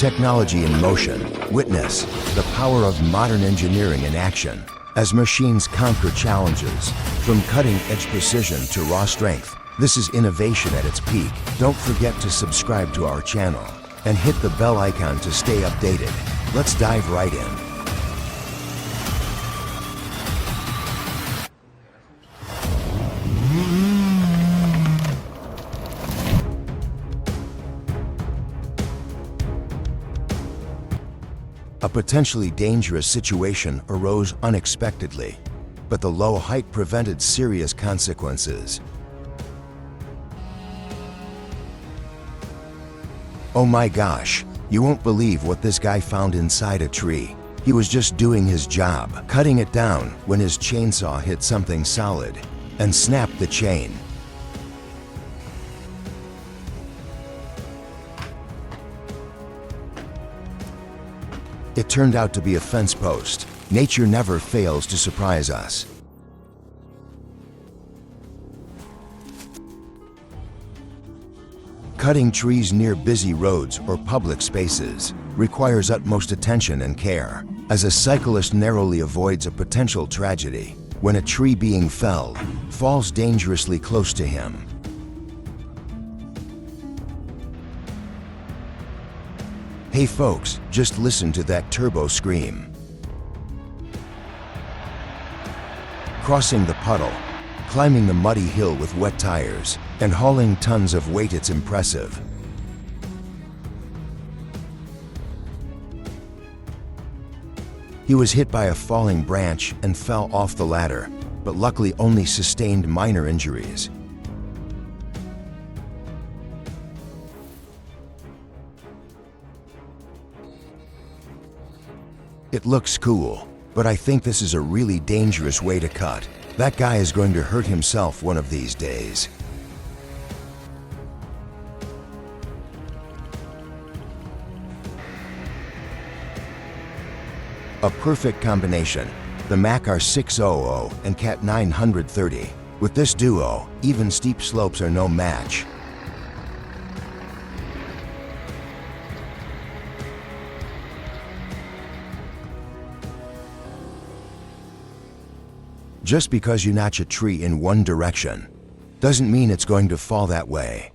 Technology in motion. Witness the power of modern engineering in action as machines conquer challenges. From cutting-edge precision to raw strength, this is innovation at its peak. Don't forget to subscribe to our channel and hit the bell icon to stay updated. Let's dive right in. A potentially dangerous situation arose unexpectedly, but the low height prevented serious consequences. Oh my gosh, you won't believe what this guy found inside a tree. He was just doing his job, cutting it down, when his chainsaw hit something solid and snapped the chain. It turned out to be a fence post. Nature never fails to surprise us. Cutting trees near busy roads or public spaces requires utmost attention and care, as a cyclist narrowly avoids a potential tragedy when a tree being felled falls dangerously close to him. Hey folks, just listen to that turbo scream. Crossing the puddle, climbing the muddy hill with wet tires, and hauling tons of weight, it's impressive. He was hit by a falling branch and fell off the ladder, but luckily only sustained minor injuries. It looks cool, but I think this is a really dangerous way to cut. That guy is going to hurt himself one of these days. A perfect combination, the Mac R600 and Cat 930. With this duo, even steep slopes are no match. Just because you notch a tree in one direction doesn't mean it's going to fall that way.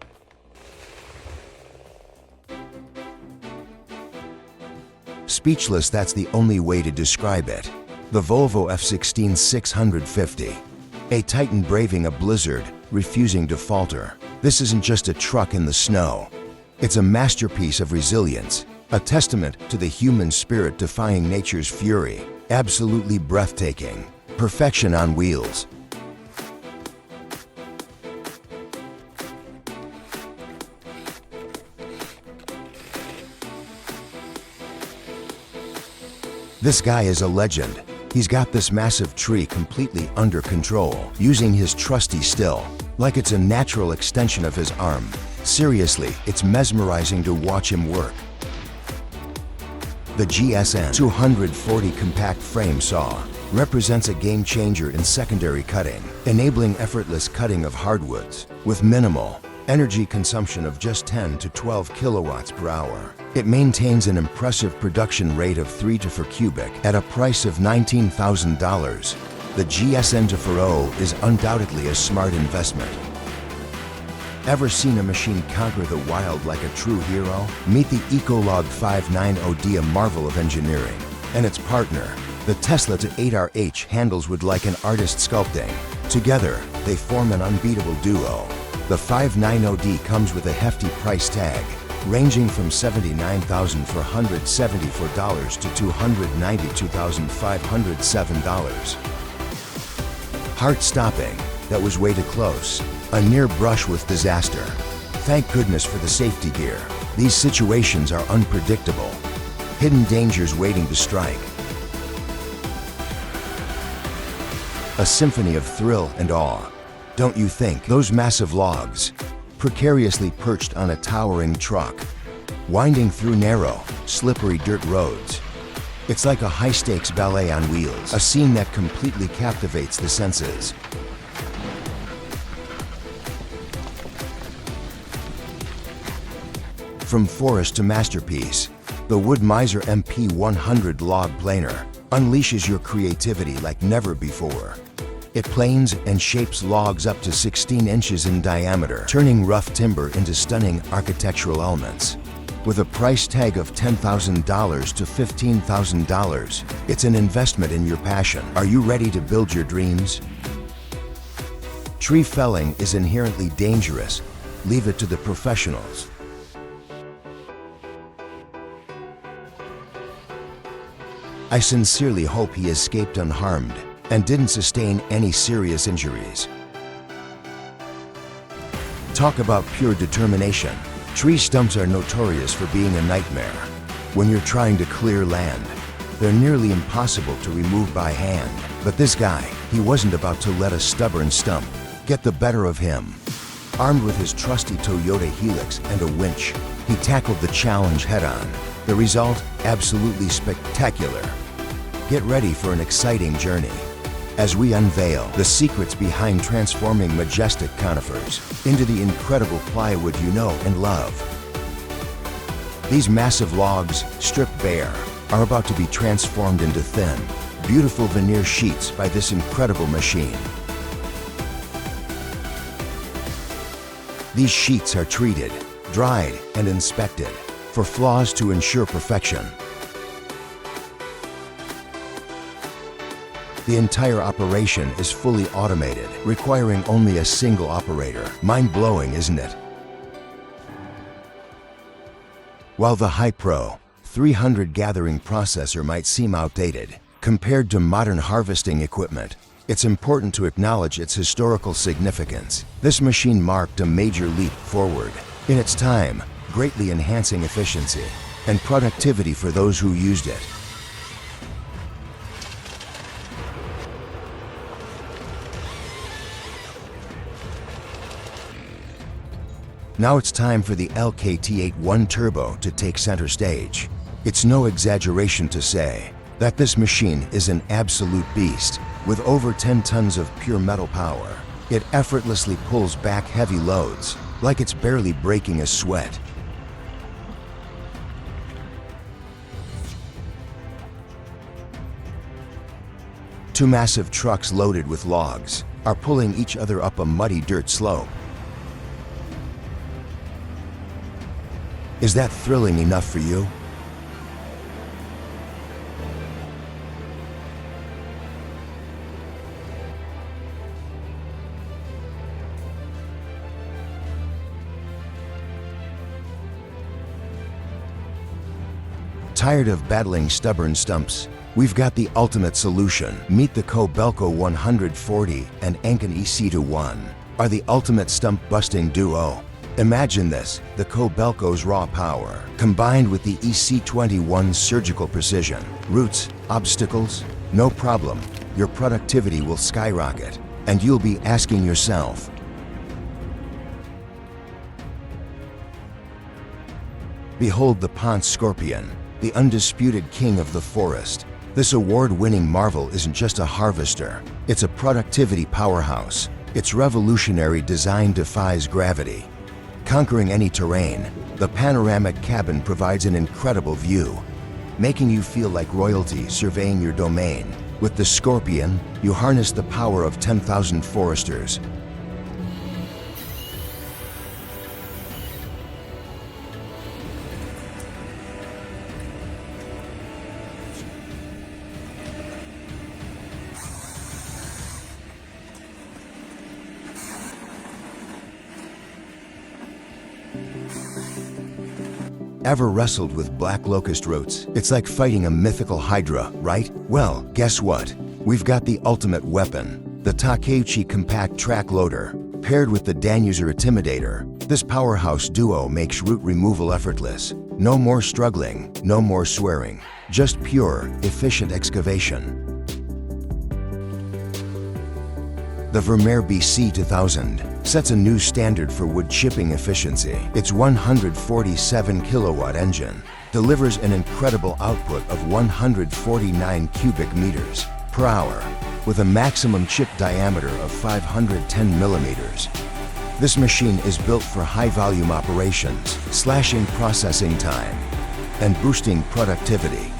Speechless, that's the only way to describe it. The Volvo F16 650. A Titan braving a blizzard, refusing to falter. This isn't just a truck in the snow. It's a masterpiece of resilience, a testament to the human spirit defying nature's fury. Absolutely breathtaking. Perfection on wheels. This guy is a legend. He's got this massive tree completely under control, using his trusty still, like it's a natural extension of his arm. Seriously, it's mesmerizing to watch him work. The GSN 240 compact frame saw represents a game changer in secondary cutting, enabling effortless cutting of hardwoods with minimal energy consumption of just 10 to 12 kilowatts per hour. It maintains an impressive production rate of 3 to 4 cubic at a price of $19,000. The GSN 240 is undoubtedly a smart investment. Ever seen a machine conquer the wild like a true hero? Meet the Ecolog 590D, a marvel of engineering, and its partner, the Tesla 8RH, handles wood like an artist sculpting. Together, they form an unbeatable duo. The 590D comes with a hefty price tag, ranging from $79,474 to $292,507. Heart-stopping, that was way too close. A near brush with disaster. Thank goodness for the safety gear. These situations are unpredictable. Hidden dangers waiting to strike. A symphony of thrill and awe, don't you think? Those massive logs, precariously perched on a towering truck, winding through narrow, slippery dirt roads. It's like a high-stakes ballet on wheels, a scene that completely captivates the senses. From forest to masterpiece, The Wood Miser MP100 log planer unleashes your creativity like never before. It planes and shapes logs up to 16 inches in diameter, turning rough timber into stunning architectural elements. With a price tag of $10,000 to $15,000, it's an investment in your passion. Are you ready to build your dreams? Tree felling is inherently dangerous. Leave it to the professionals. I sincerely hope he escaped unharmed and didn't sustain any serious injuries. Talk about pure determination. Tree stumps are notorious for being a nightmare. When you're trying to clear land, they're nearly impossible to remove by hand. But this guy, he wasn't about to let a stubborn stump get the better of him. Armed with his trusty Toyota Helix and a winch, he tackled the challenge head-on. The result, absolutely spectacular. Get ready for an exciting journey as we unveil the secrets behind transforming majestic conifers into the incredible plywood you know and love. These massive logs, stripped bare, are about to be transformed into thin, beautiful veneer sheets by this incredible machine. These sheets are treated, dried, and inspected for flaws to ensure perfection. The entire operation is fully automated, requiring only a single operator. Mind-blowing, isn't it? While the Hi-Pro 300 gathering processor might seem outdated compared to modern harvesting equipment, it's important to acknowledge its historical significance. This machine marked a major leap forward in its time, greatly enhancing efficiency and productivity for those who used it. Now it's time for the LKT81 Turbo to take center stage. It's no exaggeration to say that this machine is an absolute beast. With over 10 tons of pure metal power, it effortlessly pulls back heavy loads like it's barely breaking a sweat. Two massive trucks loaded with logs are pulling each other up a muddy dirt slope. Is that thrilling enough for you? Tired of battling stubborn stumps? We've got the ultimate solution. Meet the Kobelco 140 and Enken EC21 are the ultimate stump busting duo. Imagine this, the Kobelco's raw power, combined with the EC21's surgical precision. Roots, obstacles, no problem. Your productivity will skyrocket, and you'll be asking yourself, behold the Ponce Scorpion, the undisputed king of the forest. This award-winning marvel isn't just a harvester, it's a productivity powerhouse. Its revolutionary design defies gravity. Conquering any terrain, the panoramic cabin provides an incredible view, making you feel like royalty surveying your domain. With the Scorpion, you harness the power of 10,000 foresters. Ever wrestled with black locust roots? It's like fighting a mythical hydra, right? Well, guess what? We've got the ultimate weapon, the Takeuchi Compact Track Loader. Paired with the Danuser Intimidator, this powerhouse duo makes root removal effortless. No more struggling, no more swearing, just pure, efficient excavation. The Vermeer BC2000 sets a new standard for wood chipping efficiency. Its 147 kilowatt engine delivers an incredible output of 149 cubic meters per hour with a maximum chip diameter of 510 millimeters. This machine is built for high volume operations, slashing processing time and boosting productivity.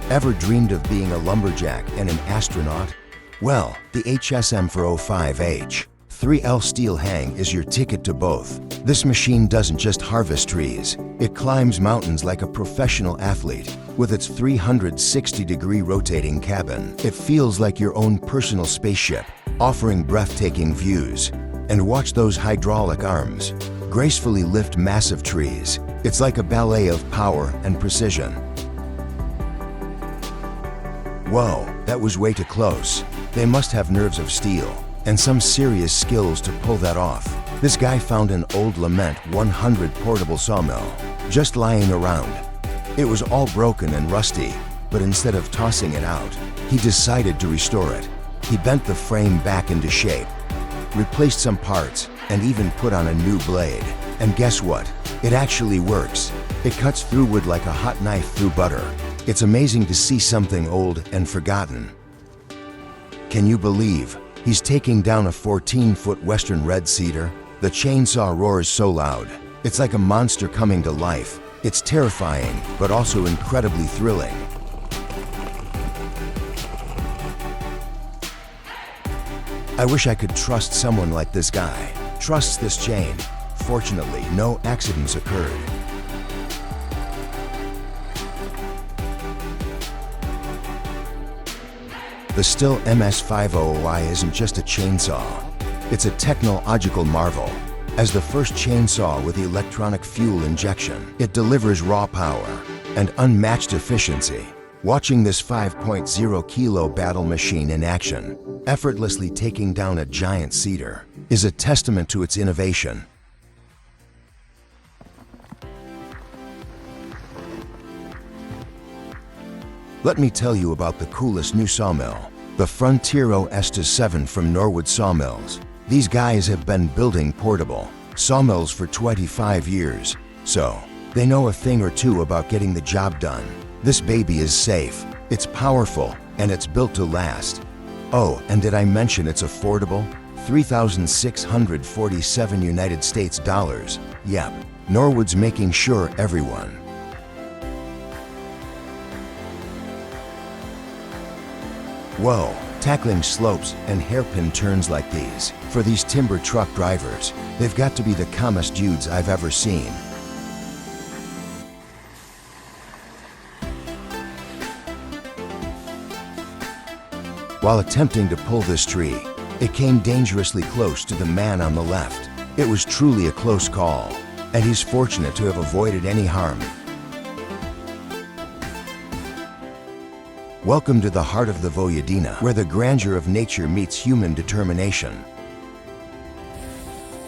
Ever dreamed of being a lumberjack and an astronaut? Well, the HSM405H 3L steel hang is your ticket to both. This machine doesn't just harvest trees, it climbs mountains like a professional athlete. With its 360-degree rotating cabin, it feels like your own personal spaceship, offering breathtaking views. And watch those hydraulic arms gracefully lift massive trees. It's like a ballet of power and precision. Whoa, that was way too close. They must have nerves of steel and some serious skills to pull that off. This guy found an old Lament 100 portable sawmill just lying around. It was all broken and rusty, but instead of tossing it out, he decided to restore it. He bent the frame back into shape, replaced some parts, and even put on a new blade. And guess what? It actually works. It cuts through wood like a hot knife through butter. It's amazing to see something old and forgotten. Can you believe he's taking down a 14-foot western red cedar? The chainsaw roars so loud. It's like a monster coming to life. It's terrifying, but also incredibly thrilling. I wish I could trust someone like this guy. Trusts this chain. Fortunately, no accidents occurred. The Stihl MS500i isn't just a chainsaw. It's a technological marvel. As the first chainsaw with electronic fuel injection, it delivers raw power and unmatched efficiency. Watching this 5.0 kilo battle machine in action, effortlessly taking down a giant cedar, is a testament to its innovation. Let me tell you about the coolest new sawmill, the Frontiero S7 from Norwood Sawmills. These guys have been building portable sawmills for 25 years, so they know a thing or two about getting the job done. This baby is safe, it's powerful, and it's built to last. Oh, and did I mention it's affordable? $3,647 United States dollars. Yep, Norwood's making sure everyone. Whoa, tackling slopes and hairpin turns like these. For these timber truck drivers, they've got to be the calmest dudes I've ever seen. While attempting to pull this tree, it came dangerously close to the man on the left. It was truly a close call, and he's fortunate to have avoided any harm. Welcome to the heart of the Voyadina, where the grandeur of nature meets human determination.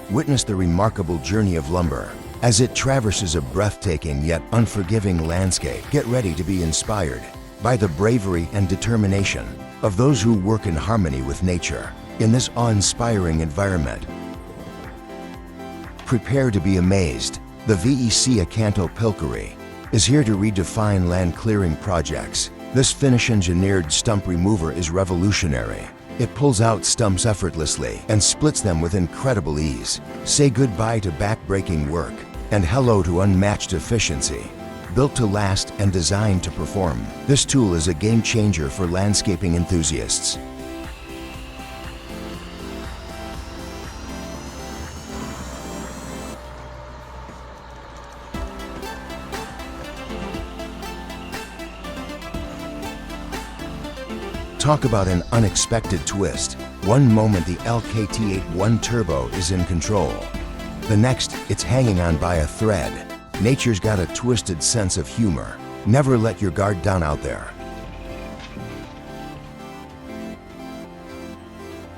Witness the remarkable journey of lumber as it traverses a breathtaking yet unforgiving landscape. Get ready to be inspired by the bravery and determination of those who work in harmony with nature in this awe-inspiring environment. Prepare to be amazed. The VEC Acanto Pilkery is here to redefine land clearing projects. This Finnish-engineered stump remover is revolutionary. It pulls out stumps effortlessly and splits them with incredible ease. Say goodbye to back-breaking work and hello to unmatched efficiency. Built to last and designed to perform, this tool is a game changer for landscaping enthusiasts. Talk about an unexpected twist. One moment the LKT81 Turbo is in control. The next, it's hanging on by a thread. Nature's got a twisted sense of humor. Never let your guard down out there.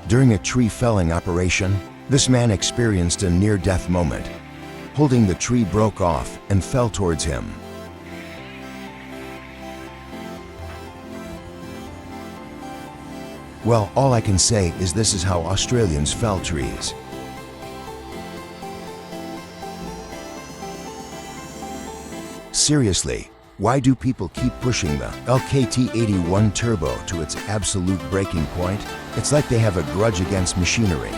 During a tree felling operation, this man experienced a near-death moment. Holding the tree broke off and fell towards him. Well, all I can say is this is how Australians fell trees. Seriously, why do people keep pushing the LKT81 Turbo to its absolute breaking point? It's like they have a grudge against machinery.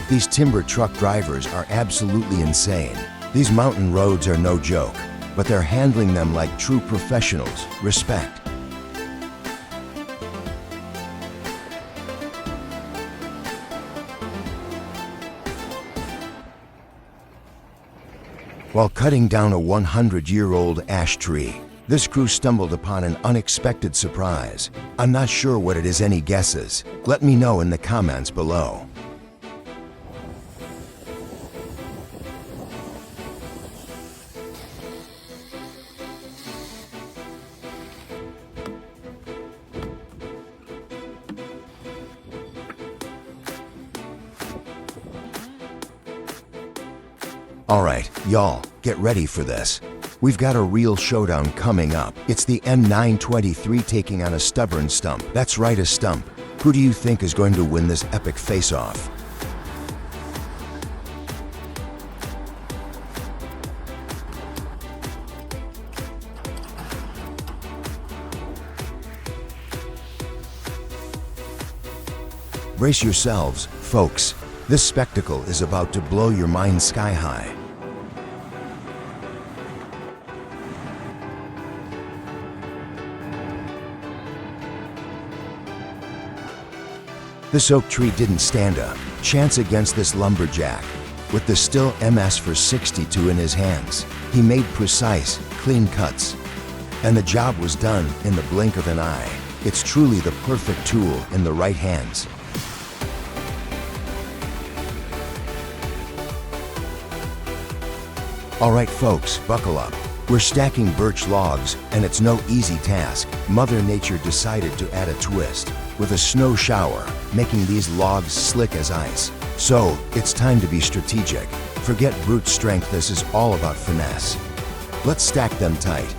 These timber truck drivers are absolutely insane. These mountain roads are no joke, but they're handling them like true professionals. Respect. While cutting down a 100-year-old ash tree, this crew stumbled upon an unexpected surprise. I'm not sure what it is. Any guesses? Let me know in the comments below. Alright, y'all, get ready for this. We've got a real showdown coming up. It's the M923 taking on a stubborn stump. That's right, a stump. Who do you think is going to win this epic face-off? Brace yourselves, folks. This spectacle is about to blow your mind sky high. This oak tree didn't stand a chance against this lumberjack. With the still MS for 62 in his hands, he made precise, clean cuts. And the job was done in the blink of an eye. It's truly the perfect tool in the right hands. Alright folks, buckle up. We're stacking birch logs, and it's no easy task. Mother Nature decided to add a twist, with a snow shower, making these logs slick as ice. So, it's time to be strategic. Forget brute strength, this is all about finesse. Let's stack them tight,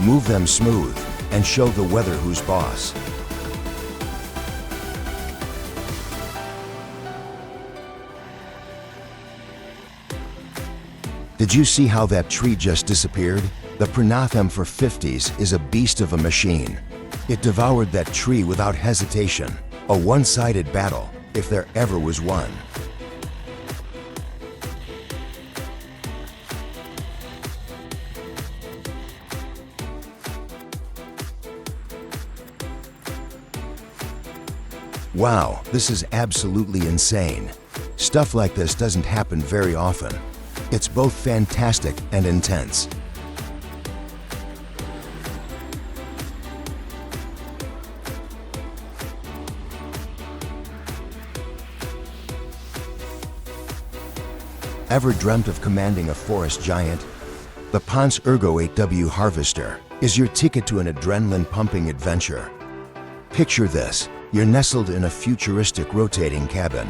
move them smooth, and show the weather who's boss. Did you see how that tree just disappeared? The Pranathem for 50s is a beast of a machine. It devoured that tree without hesitation. A one-sided battle, if there ever was one. Wow, this is absolutely insane. Stuff like this doesn't happen very often. It's both fantastic and intense. Ever dreamt of commanding a forest giant? The Ponce Ergo 8W Harvester is your ticket to an adrenaline-pumping adventure. Picture this, you're nestled in a futuristic rotating cabin.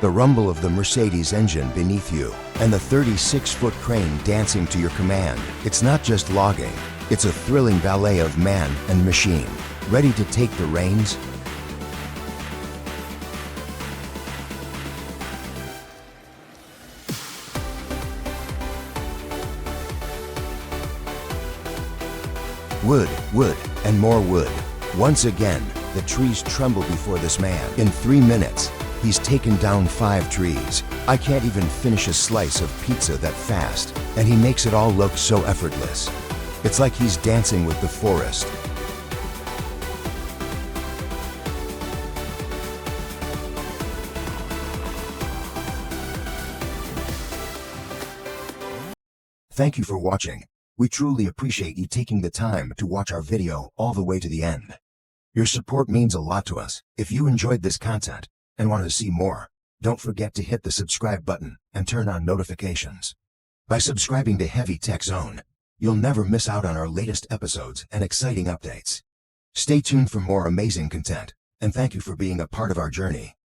The rumble of the Mercedes engine beneath you, and the 36-foot crane dancing to your command. It's not just logging, it's a thrilling ballet of man and machine. Ready to take the reins? Wood, wood, and more wood. Once again, the trees tremble before this man. In 3 minutes, he's taken down 5 trees. I can't even finish a slice of pizza that fast, and he makes it all look so effortless. It's like he's dancing with the forest. Thank you for watching. We truly appreciate you taking the time to watch our video all the way to the end. Your support means a lot to us. If you enjoyed this content and want to see more, don't forget to hit the subscribe button and turn on notifications. By subscribing to Heavy Tech Zone, you'll never miss out on our latest episodes and exciting updates. Stay tuned for more amazing content, and thank you for being a part of our journey.